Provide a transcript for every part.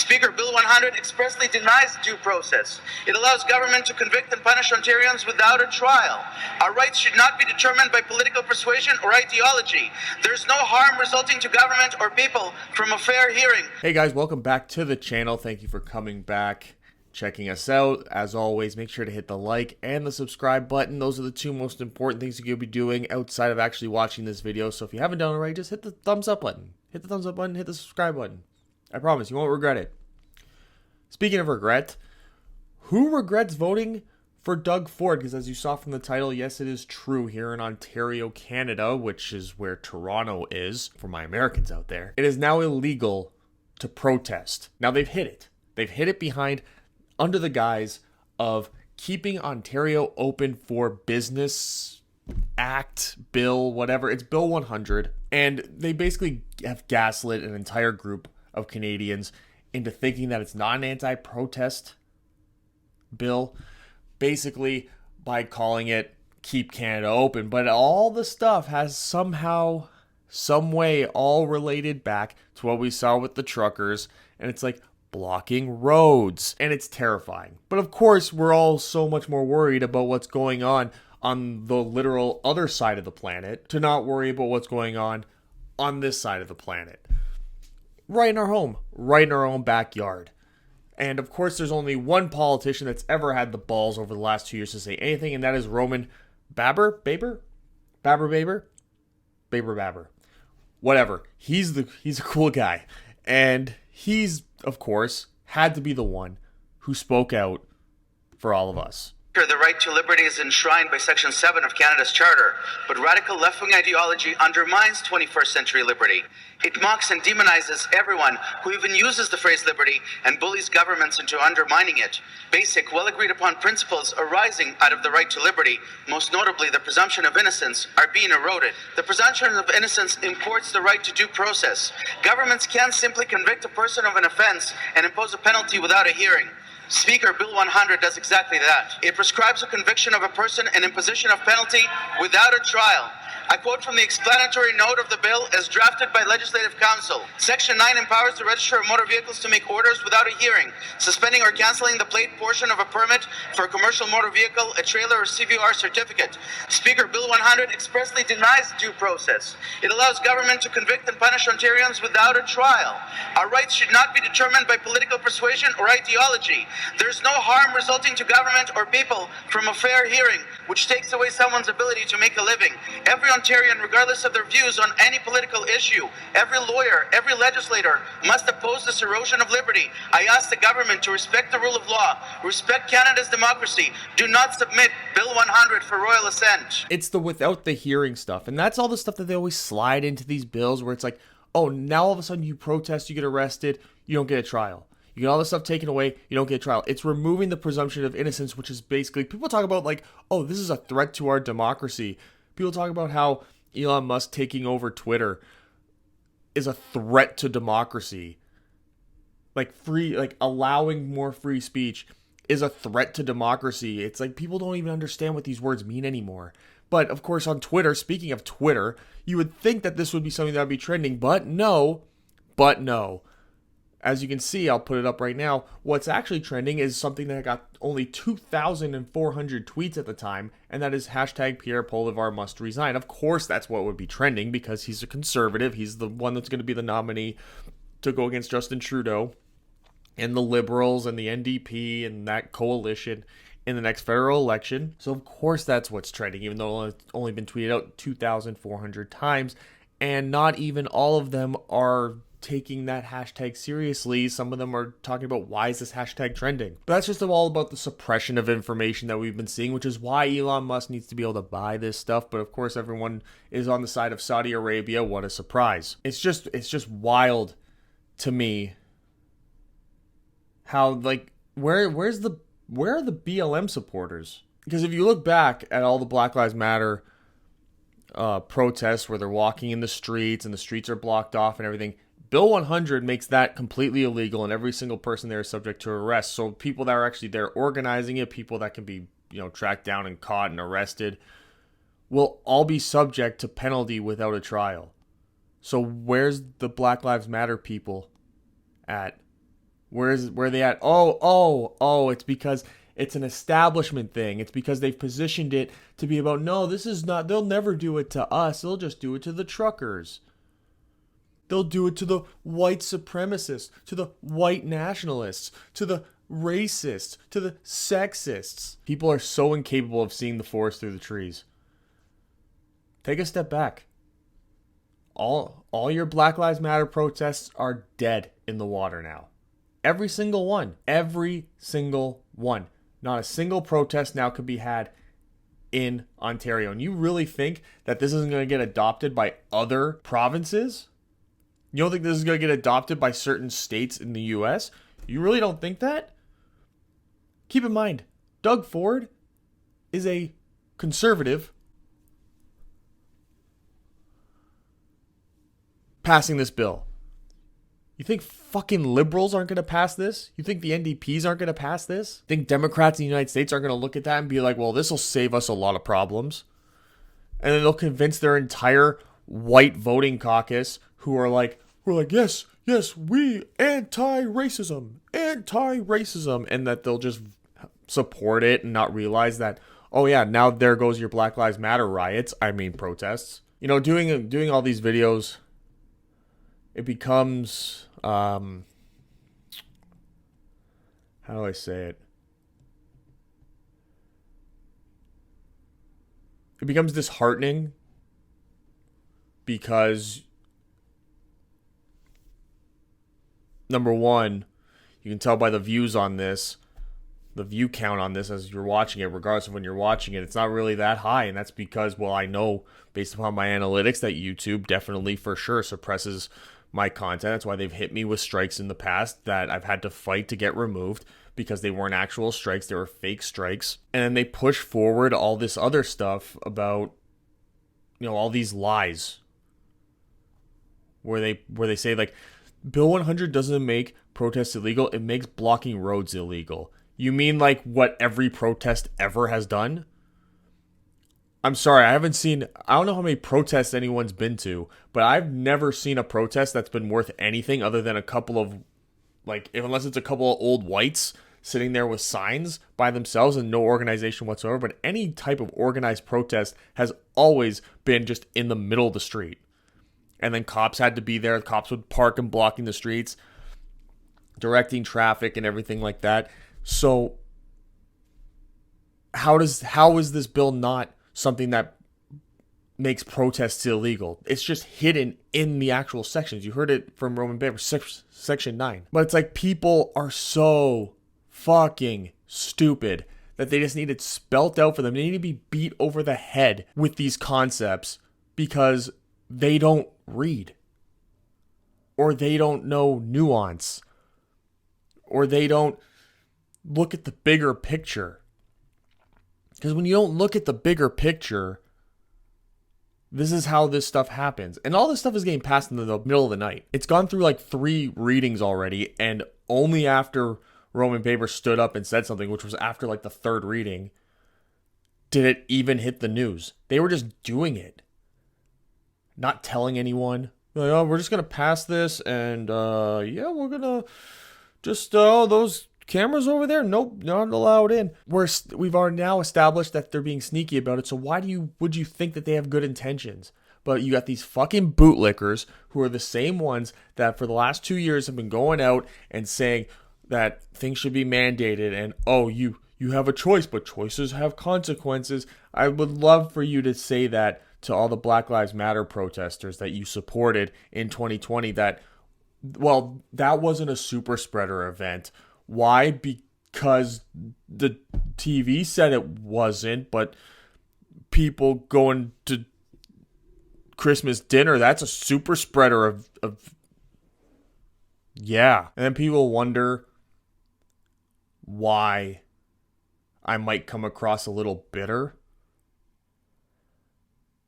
Speaker Bill 100 expressly denies due process. It allows government to convict and punish Ontarians without a trial. Our rights should not be determined by political persuasion or ideology. There is no harm resulting to government or people from a fair hearing. Hey guys, welcome back to the channel. Thank you for coming back, checking us out. As always, make sure to hit the like and the subscribe button. Those are the two most important things you could be doing outside of actually watching this video. So if you haven't done it already, just hit the thumbs up button. Hit the thumbs up button, hit the subscribe button. I promise you won't regret it. Speaking of regret, who regrets voting for Doug Ford? Because as you saw from the title, yes, it is true here in Ontario, Canada, which is where Toronto is, for my Americans out there. It is now illegal to protest. Now they've hid it. They've hid it behind, under the guise of keeping Ontario open for business act, bill, whatever. It's Bill 100. And they basically have gaslit an entire group of Canadians into thinking that it's not an anti-protest bill, basically by calling it Keep Canada Open. But all the stuff has somehow, some way, all related back to what we saw with the truckers. And it's like blocking roads. And it's terrifying. But of course, we're all so much more worried about what's going on the literal other side of the planet to not worry about what's going on this side of the planet. Right in our home, right in our own backyard. And of course, there's only one politician that's ever had the balls over the last 2 years to say anything, and that is Roman Baber. Whatever. He's a cool guy. And he's, of course, had to be the one who spoke out for all of us. The right to liberty is enshrined by Section 7 of Canada's Charter, but radical left-wing ideology undermines 21st century liberty. It mocks and demonizes everyone who even uses the phrase liberty and bullies governments into undermining it. Basic, well-agreed-upon principles arising out of the right to liberty, most notably the presumption of innocence, are being eroded. The presumption of innocence imports the right to due process. Governments can't simply convict a person of an offense and impose a penalty without a hearing. Speaker Bill 100 does exactly that. It prescribes a conviction of a person and imposition of penalty without a trial. I quote from the explanatory note of the bill as drafted by Legislative Council. Section 9 empowers the Registrar of Motor Vehicles to make orders without a hearing, suspending or cancelling the plate portion of a permit for a commercial motor vehicle, a trailer, or CVR certificate. Speaker Bill 100 expressly denies due process. It allows government to convict and punish Ontarians without a trial. Our rights should not be determined by political persuasion or ideology. There is no harm resulting to government or people from a fair hearing, which takes away someone's ability to make a living. Every Ontarian, regardless of their views on any political issue, every lawyer, every legislator must oppose this erosion of liberty. I ask the government to respect the rule of law, respect Canada's democracy. Do not submit Bill 100 for royal assent. It's the without the hearing stuff. And that's all the stuff that they always slide into these bills where it's like, oh, now all of a sudden you protest, you get arrested, you don't get a trial. You get all this stuff taken away, you don't get a trial. It's removing the presumption of innocence, which is basically, people talk about like, oh, this is a threat to our democracy. People talk about how Elon Musk taking over Twitter is a threat to democracy. Like allowing more free speech is a threat to democracy. It's like people don't even understand what these words mean anymore. But of course on Twitter, speaking of Twitter, you would think that this would be something that would be trending, but no. As you can see, I'll put it up right now. What's actually trending is something that got only 2,400 tweets at the time, and that is hashtag Pierre Poilievre must resign. Of course, that's what would be trending because he's a conservative. He's the one that's going to be the nominee to go against Justin Trudeau and the Liberals and the NDP and that coalition in the next federal election. So, of course, that's what's trending, even though it's only been tweeted out 2,400 times, and not even all of them are taking that hashtag seriously. Some of them are talking about why is this hashtag trending. But that's just all about the suppression of information that we've been seeing, which is why Elon Musk needs to be able to buy this stuff. But of course, everyone is on the side of Saudi Arabia. What a surprise. It's just wild to me how, like, where are the BLM supporters? Because if you look back at all the Black Lives Matter protests where they're walking in the streets and the streets are blocked off and everything, Bill 100 makes that completely illegal, and every single person there is subject to arrest. So people that are actually there organizing it, people that can be, tracked down and caught and arrested, will all be subject to penalty without a trial. So where's the Black Lives Matter people at? Where are they at? Oh, it's because it's an establishment thing. It's because they've positioned it to be about, no, this is not, they'll never do it to us. They'll just do it to the truckers. They'll do it to the white supremacists, to the white nationalists, to the racists, to the sexists. People are so incapable of seeing the forest through the trees. Take a step back. All your Black Lives Matter protests are dead in the water now. Every single one. Every single one. Not a single protest now could be had in Ontario. And you really think that this isn't going to get adopted by other provinces? You don't think this is going to get adopted by certain states in the U.S.? You really don't think that? Keep in mind, Doug Ford is a conservative passing this bill. You think fucking liberals aren't going to pass this? You think the NDPs aren't going to pass this? Think Democrats in the United States aren't going to look at that and be like, well, this will save us a lot of problems? And then they'll convince their entire white voting caucus who are like, yes, we anti-racism, and that they'll just support it and not realize that, oh yeah, now there goes your Black Lives Matter protests. You know, doing all these videos, it becomes, how do I say it? It becomes disheartening because, number one, you can tell by the views on this, the view count on this as you're watching it, regardless of when you're watching it, it's not really that high. And that's because, well, I know based upon my analytics that YouTube definitely for sure suppresses my content. That's why they've hit me with strikes in the past that I've had to fight to get removed because they weren't actual strikes. They were fake strikes. And then they push forward all this other stuff about, you know, all these lies where they say like, Bill 100 doesn't make protests illegal. It makes blocking roads illegal. You mean like what every protest ever has done? I'm sorry, I don't know how many protests anyone's been to, but I've never seen a protest that's been worth anything other than a couple of, unless it's a couple of old whites sitting there with signs by themselves and no organization whatsoever. But any type of organized protest has always been just in the middle of the street. And then cops had to be there. Cops would park and blocking the streets, directing traffic and everything like that. So how is this bill not something that makes protests illegal? It's just hidden in the actual sections. You heard it from Roman Baber, section 9. But it's like people are so fucking stupid that they just need it spelt out for them. They need to be beat over the head with these concepts because they don't read, or they don't know nuance, or they don't look at the bigger picture. Because when you don't look at the bigger picture, this is how this stuff happens. And all this stuff is getting passed in the middle of the night. It's gone through like 3 readings already, and only after Roman Baber stood up and said something, which was after like the 3rd reading, did it even hit the news. They were just doing it, not telling anyone. Like, oh, we're just going to pass this, and yeah, we're going to just, those cameras over there, nope, not allowed in. We've already now established that they're being sneaky about it, so why would you think that they have good intentions? But you got these fucking bootlickers who are the same ones that for the last 2 years have been going out and saying that things should be mandated, and oh, you have a choice, but choices have consequences. I would love for you to say that to all the Black Lives Matter protesters that you supported in 2020, that, well, that wasn't a super spreader event. Why? Because the TV said it wasn't, but people going to Christmas dinner, that's a super spreader of yeah. And then people wonder why I might come across a little bitter.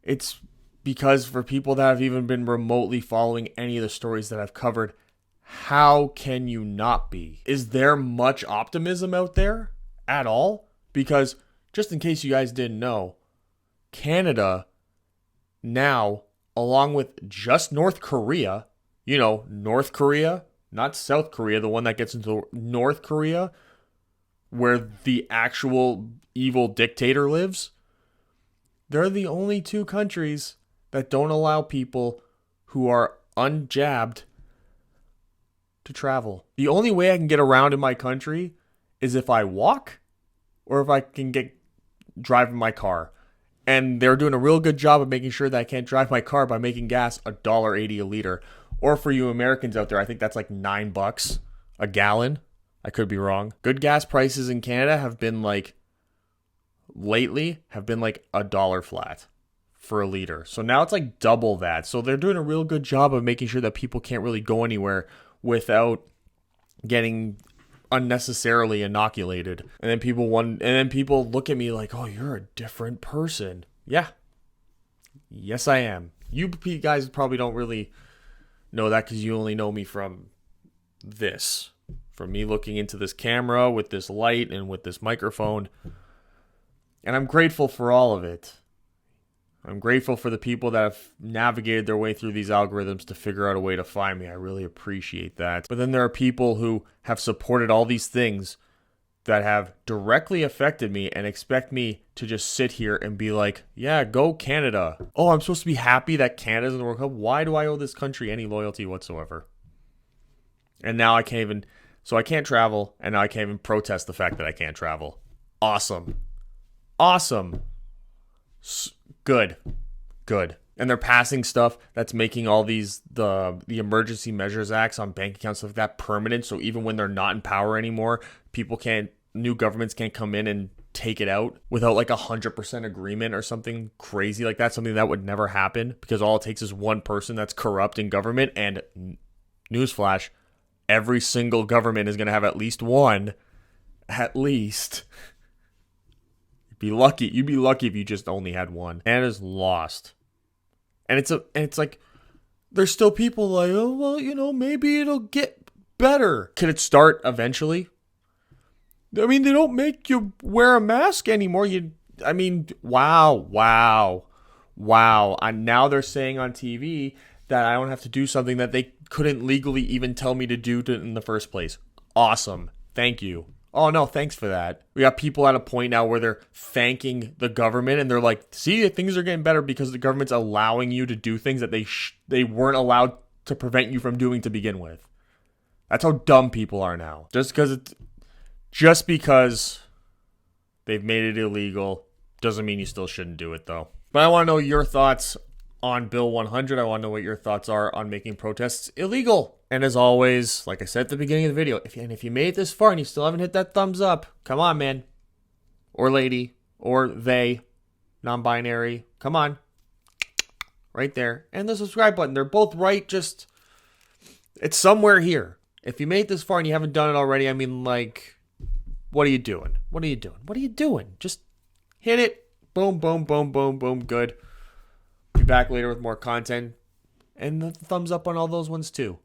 It's because for people that have even been remotely following any of the stories that I've covered, how can you not be? Is there much optimism out there at all? Because just in case you guys didn't know, Canada now, along with just North Korea, North Korea, not South Korea, the one that gets into North Korea, where the actual evil dictator lives. They're the only two countries that don't allow people who are unjabbed to travel. The only way I can get around in my country is if I walk or if I can get driving my car. And they're doing a real good job of making sure that I can't drive my car by making gas $1.80 a liter. Or for you Americans out there, I think that's like $9 a gallon. I could be wrong. Good gas prices in Canada have been like, lately, have been like $1 flat for a liter. So now it's like double that. So they're doing a real good job of making sure that people can't really go anywhere without getting unnecessarily inoculated. And then people look at me like, "Oh, you're a different person." Yeah. Yes, I am. You guys probably don't really know that because you only know me from this. From me looking into this camera with this light and with this microphone. And I'm grateful for all of it. I'm grateful for the people that have navigated their way through these algorithms to figure out a way to find me. I really appreciate that. But then there are people who have supported all these things that have directly affected me and expect me to just sit here and be like, yeah, go Canada. Oh, I'm supposed to be happy that Canada's in the World Cup. Why do I owe this country any loyalty whatsoever? And now I can't even, so I can't travel, and now I can't even protest the fact that I can't travel. Awesome. Awesome. Good. And they're passing stuff that's making all these, the emergency measures acts on bank accounts, stuff like that, permanent. So even when they're not in power anymore, new governments can't come in and take it out without like 100% agreement or something crazy like that. Something that would never happen because all it takes is one person that's corrupt in government. And newsflash, every single government is going to have at least one. At least. You'd be lucky if you just only had one. Canada's lost. And it's like there's still people like, oh well, maybe it'll get better. Could it start eventually? I mean, they don't make you wear a mask anymore. Wow. And now they're saying on TV that I don't have to do something that they couldn't legally even tell me to do in the first place. Awesome. Thank you. Oh, no, thanks for that. We got people at a point now where they're thanking the government and they're like, see, things are getting better because the government's allowing you to do things that they weren't allowed to prevent you from doing to begin with. That's how dumb people are now. Just because they've made it illegal doesn't mean you still shouldn't do it, though. But I want to know your thoughts on Bill 100. I want to know what your thoughts are on making protests illegal. And as always, like I said at the beginning of the video, if you made it this far and you still haven't hit that thumbs up, come on, man. Or lady. Or they. Non-binary. Come on. Right there. And the subscribe button. They're both right. Just, it's somewhere here. If you made it this far and you haven't done it already, what are you doing? What are you doing? Just hit it. Boom, boom, boom, boom, boom. Good. Be back later with more content. And the thumbs up on all those ones too.